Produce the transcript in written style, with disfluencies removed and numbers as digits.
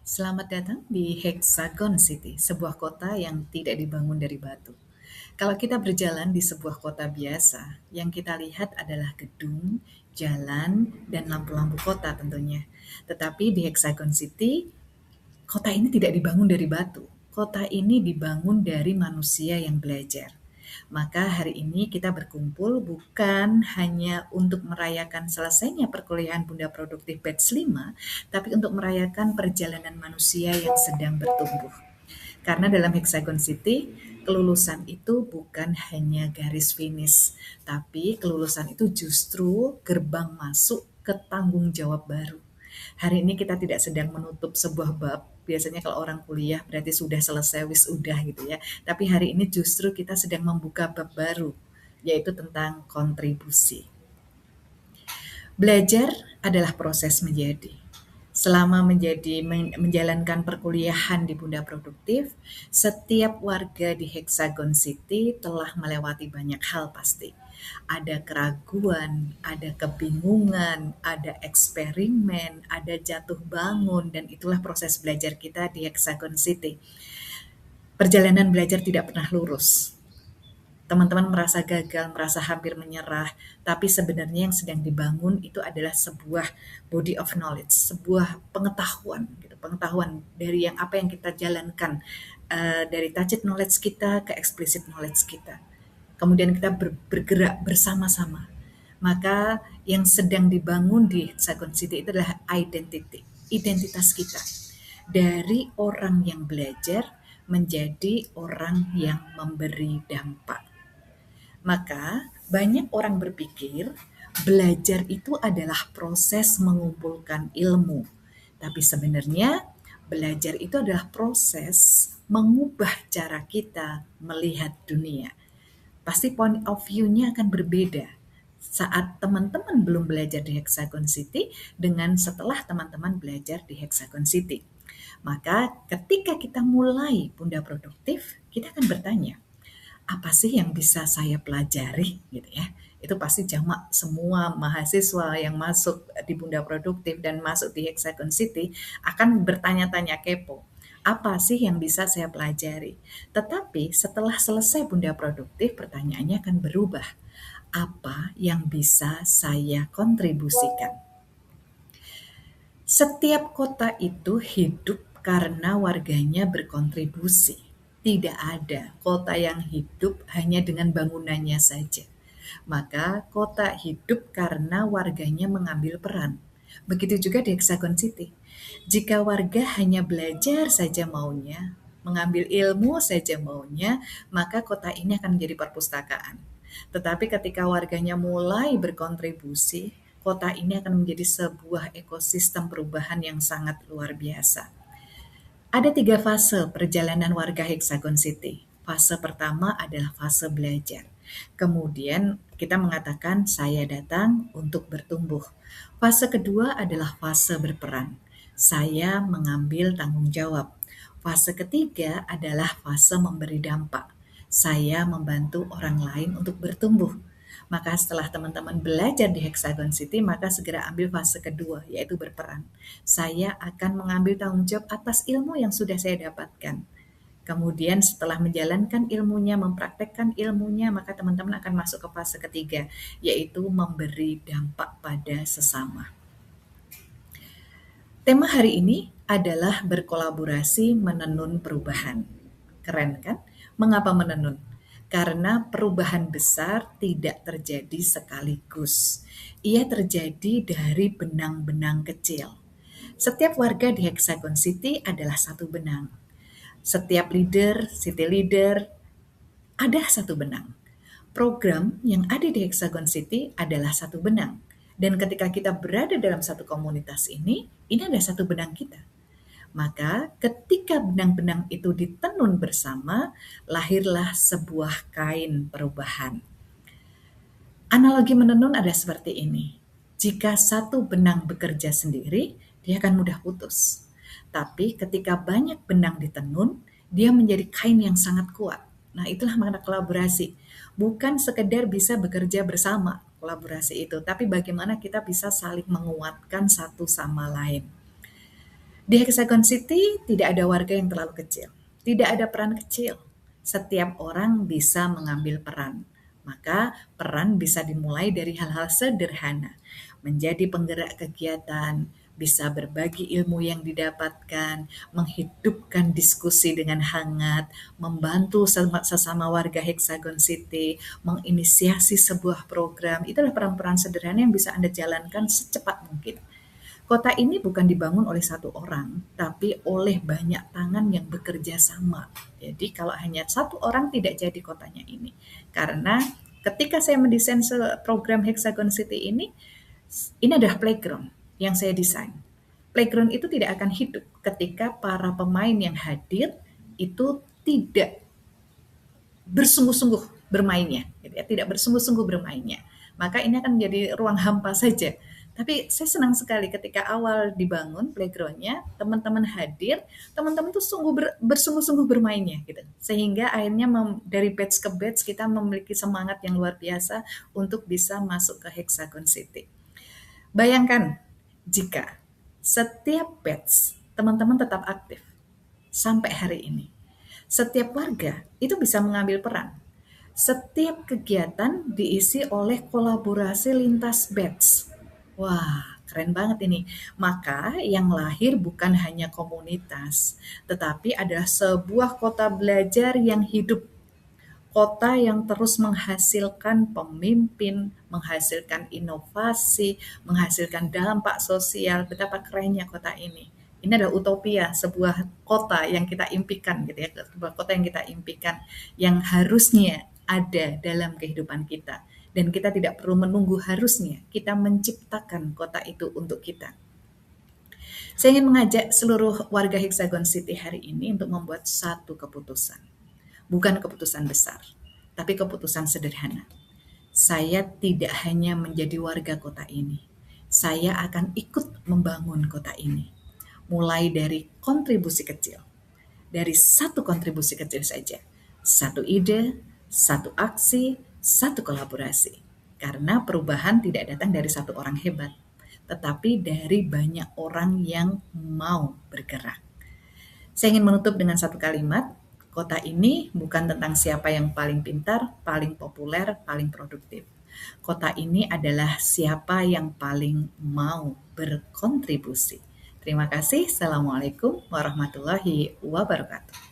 Selamat datang di Hexagon City, sebuah kota yang tidak dibangun dari batu. Kalau kita berjalan di sebuah kota biasa, yang kita lihat adalah gedung, jalan, dan lampu-lampu kota tentunya. Tetapi di Hexagon City, kota ini tidak dibangun dari batu. Kota ini dibangun dari manusia yang belajar. Maka hari ini kita berkumpul bukan hanya untuk merayakan selesainya perkuliahan Bunda Produktif Batch 5, tapi untuk merayakan perjalanan manusia yang sedang bertumbuh. Karena dalam Hexagon City, kelulusan itu bukan hanya garis finish, tapi kelulusan itu justru gerbang masuk ke tanggung jawab baru. Hari ini kita tidak sedang menutup sebuah bab. Biasanya kalau orang kuliah berarti sudah selesai, wis udah gitu ya. Tapi hari ini justru kita sedang membuka bab baru, yaitu tentang kontribusi. Belajar adalah proses menjadi. Selama menjalankan perkuliahan di Bunda Produktif, setiap warga di Hexagon City telah melewati banyak hal pasti. Ada keraguan, ada kebingungan, ada eksperimen, ada jatuh bangun, dan itulah proses belajar kita di Hexagon City. Perjalanan belajar tidak pernah lurus. Teman-teman merasa gagal, merasa hampir menyerah, tapi sebenarnya yang sedang dibangun itu adalah sebuah body of knowledge, sebuah pengetahuan, gitu, pengetahuan dari yang apa yang kita jalankan, dari tacit knowledge kita ke explicit knowledge kita. Kemudian kita bergerak bersama-sama. Maka yang sedang dibangun di Hexagon City itu adalah identity, identitas kita. Dari orang yang belajar menjadi orang yang memberi dampak. Maka banyak orang berpikir belajar itu adalah proses mengumpulkan ilmu. Tapi sebenarnya belajar itu adalah proses mengubah cara kita melihat dunia. Pasti point of view-nya akan berbeda saat teman-teman belum belajar di Hexagon City dengan setelah teman-teman belajar di Hexagon City. Maka ketika kita mulai Bunda Produktif, kita akan bertanya, apa sih yang bisa saya pelajari gitu ya. Itu pasti jamak semua mahasiswa yang masuk di Bunda Produktif dan masuk di Hexagon City akan bertanya-tanya kepo. Apa sih yang bisa saya pelajari? Tetapi setelah selesai Bunda Produktif, pertanyaannya akan berubah. Apa yang bisa saya kontribusikan? Setiap kota itu hidup karena warganya berkontribusi. Tidak ada kota yang hidup hanya dengan bangunannya saja. Maka kota hidup karena warganya mengambil peran. Begitu juga di Hexagon City. Jika warga hanya belajar saja maunya, mengambil ilmu saja maunya, maka kota ini akan menjadi perpustakaan. Tetapi ketika warganya mulai berkontribusi, kota ini akan menjadi sebuah ekosistem perubahan yang sangat luar biasa. Ada 3 fase perjalanan warga Hexagon City. Fase pertama adalah fase belajar. Kemudian kita mengatakan saya datang untuk bertumbuh. Fase kedua adalah fase berperan. Saya mengambil tanggung jawab. Fase ketiga adalah fase memberi dampak. Saya membantu orang lain untuk bertumbuh. Maka setelah teman-teman belajar di Hexagon City, maka segera ambil fase kedua, yaitu berperan. Saya akan mengambil tanggung jawab atas ilmu yang sudah saya dapatkan. Kemudian setelah menjalankan ilmunya, mempraktekkan ilmunya, maka teman-teman akan masuk ke fase ketiga, yaitu memberi dampak pada sesama. Tema hari ini adalah berkolaborasi menenun perubahan. Keren kan? Mengapa menenun? Karena perubahan besar tidak terjadi sekaligus. Ia terjadi dari benang-benang kecil. Setiap warga di Hexagon City adalah satu benang. Setiap leader, city leader, ada satu benang. Program yang ada di Hexagon City adalah satu benang. Dan ketika kita berada dalam satu komunitas ini ada satu benang kita. Maka ketika benang-benang itu ditenun bersama, lahirlah sebuah kain perubahan. Analogi menenun ada seperti ini. Jika satu benang bekerja sendiri, dia akan mudah putus. Tapi ketika banyak benang ditenun, dia menjadi kain yang sangat kuat. Nah, itulah makna kolaborasi. Bukan sekedar bisa bekerja bersama kolaborasi itu, tapi bagaimana kita bisa saling menguatkan satu sama lain. Di Hexagon City tidak ada warga yang terlalu kecil, tidak ada peran kecil. Setiap orang bisa mengambil peran. Maka peran bisa dimulai dari hal-hal sederhana, menjadi penggerak kegiatan, bisa berbagi ilmu yang didapatkan, menghidupkan diskusi dengan hangat, membantu sesama warga Hexagon City, menginisiasi sebuah program. Itulah peran-peran sederhana yang bisa Anda jalankan secepat mungkin. Kota ini bukan dibangun oleh satu orang, tapi oleh banyak tangan yang bekerja sama. Jadi kalau hanya satu orang tidak jadi kotanya ini. Karena ketika saya mendesain program Hexagon City ini adalah playground yang saya desain. Playground itu tidak akan hidup ketika para pemain yang hadir itu tidak bersungguh-sungguh bermainnya, gitu ya, tidak bersungguh-sungguh bermainnya. Maka ini akan menjadi ruang hampa saja. Tapi saya senang sekali ketika awal dibangun playgroundnya, teman-teman hadir, teman-teman tuh bersungguh-sungguh bermainnya, gitu. Sehingga akhirnya dari batch ke batch kita memiliki semangat yang luar biasa untuk bisa masuk ke Hexagon City. Bayangkan jika setiap batch teman-teman tetap aktif sampai hari ini. Setiap warga itu bisa mengambil peran. Setiap kegiatan diisi oleh kolaborasi lintas batch. Wah, keren banget ini. Maka yang lahir bukan hanya komunitas, tetapi adalah sebuah kota belajar yang hidup. Kota yang terus menghasilkan pemimpin, menghasilkan inovasi, menghasilkan dampak sosial. Betapa kerennya kota ini. Ini adalah utopia, sebuah kota yang kita impikan gitu ya, sebuah kota yang kita impikan yang harusnya ada dalam kehidupan kita. Dan kita tidak perlu menunggu harusnya, kita menciptakan kota itu untuk kita. Saya ingin mengajak seluruh warga Hexagon City hari ini untuk membuat satu keputusan. Bukan keputusan besar, tapi keputusan sederhana. Saya tidak hanya menjadi warga kota ini, saya akan ikut membangun kota ini. Mulai dari kontribusi kecil, dari satu kontribusi kecil saja, satu ide, satu aksi, satu kolaborasi. Karena perubahan tidak datang dari satu orang hebat, tetapi dari banyak orang yang mau bergerak. Saya ingin menutup dengan satu kalimat, kota ini bukan tentang siapa yang paling pintar, paling populer, paling produktif. Kota ini adalah siapa yang paling mau berkontribusi. Terima kasih. Assalamualaikum warahmatullahi wabarakatuh.